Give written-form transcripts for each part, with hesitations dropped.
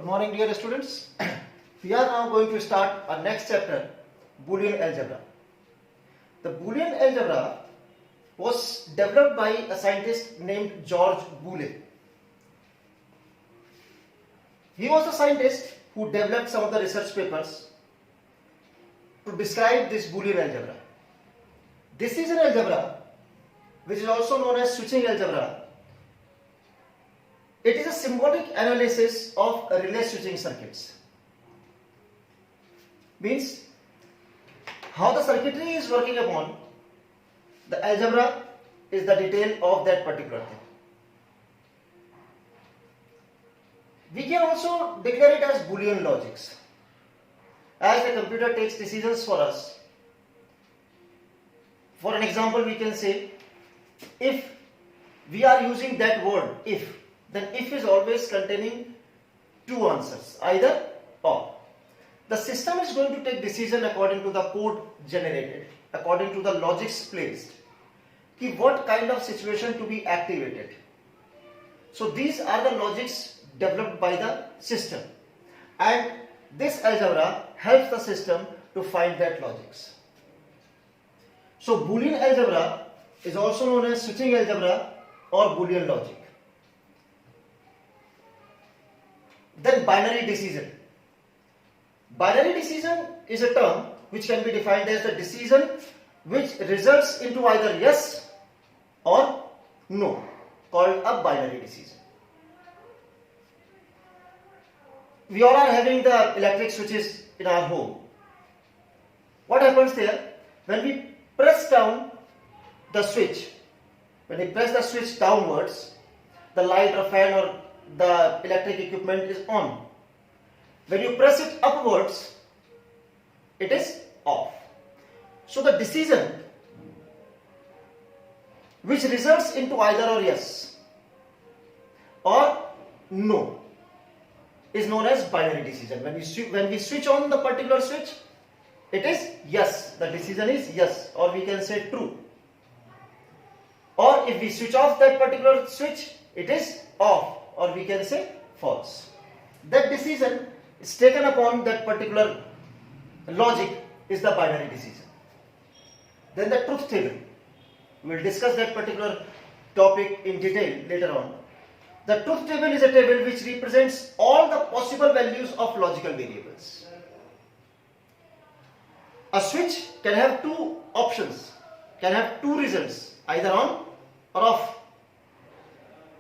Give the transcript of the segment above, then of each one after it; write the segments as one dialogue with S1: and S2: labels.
S1: Good morning, dear students. We are now going to start our next chapter, Boolean algebra. The Boolean algebra was developed by a scientist named George Boole. He was a scientist who developed some of the research papers to describe this Boolean algebra. This is an algebra which is also known as switching algebra. It is a symbolic analysis of relay switching circuits. Means how the circuitry is working upon, the algebra is the detail of that particular thing. We can also declare it as Boolean logics. As the computer takes decisions for us. For an example, we can say, if we are using that word if, then if is always containing two answers, either or. The system is going to take decision according to the code generated, according to the logics placed, कि what kind of situation to be activated. So these are the logics developed by the system, and this algebra helps the system to find that logics. So Boolean algebra is also known as switching algebra or Boolean logic. Then binary decision. Binary decision is a term which can be defined as the decision which results into either yes or no, called a binary decision. We all are having the electric switches in our home. What happens there? When we press down the switch, when we press the switch downwards, the light or fan or the electric equipment is on. When you press it upwards, it is off. So the decision which results into either or yes or no is known as binary decision. When we switch on the particular switch, it is yes, the decision is yes, or we can say true. Or if we switch off that particular switch, it is off, or we can say false. That decision is taken upon that particular logic is the binary decision. Then the truth table. We will discuss that particular topic in detail later on. The truth table is a table which represents all the possible values of logical variables. A switch can have two options, can have two results, either on or off.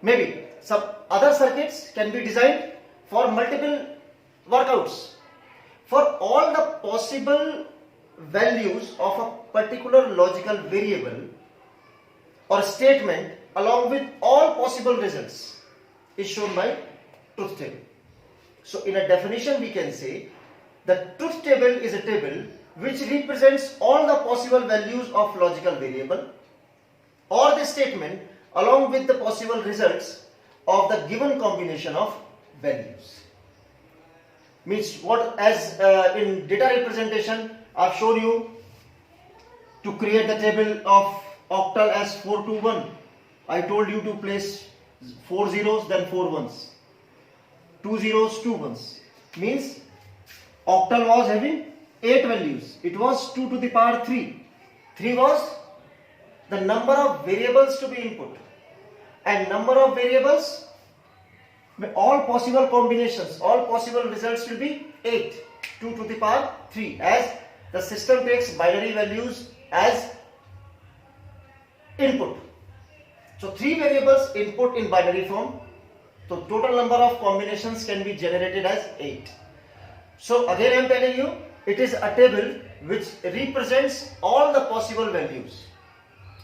S1: Maybe some other circuits can be designed for multiple workouts. For all the possible values of a particular logical variable or statement along with all possible results is shown by truth table. So in a definition we can say the truth table is a table which represents all the possible values of logical variable or the statement along with the possible results of the given combination of values. Means what, as in data representation I have shown you to create the table of octal as 421. I told you to place 4 zeros then 4 ones, 2 zeros 2 ones. Means octal was having 8 values. It was 2 to the power 3. 3 was the number of variables to be input, and number of variables, all possible combinations, all possible results will be 8, 2 to the power 3, as the system takes binary values as input. So 3 variables input in binary form, so total number of combinations can be generated as 8. So again I am telling you, it is a table which represents all the possible values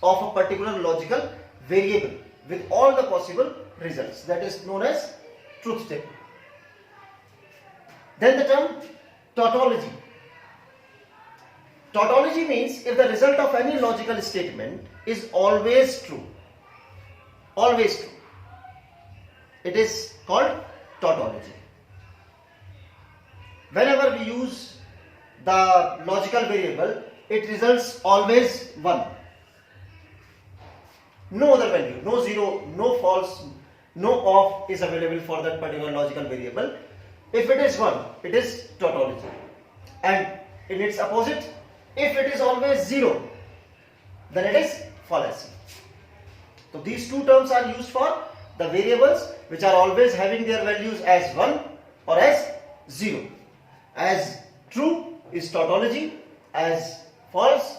S1: of a particular logical variable with all the possible results. That is known as truth table. Then the term tautology. Tautology means if the result of any logical statement is always true. Always true. It is called tautology. Whenever we use the logical variable, it results always 1. No other value, no 0, no false, no off is available for that particular logical variable. If it is 1, it is tautology. And in its opposite, if it is always 0, then it is fallacy. So these two terms are used for the variables which are always having their values as 1 or as 0. As true is tautology, as false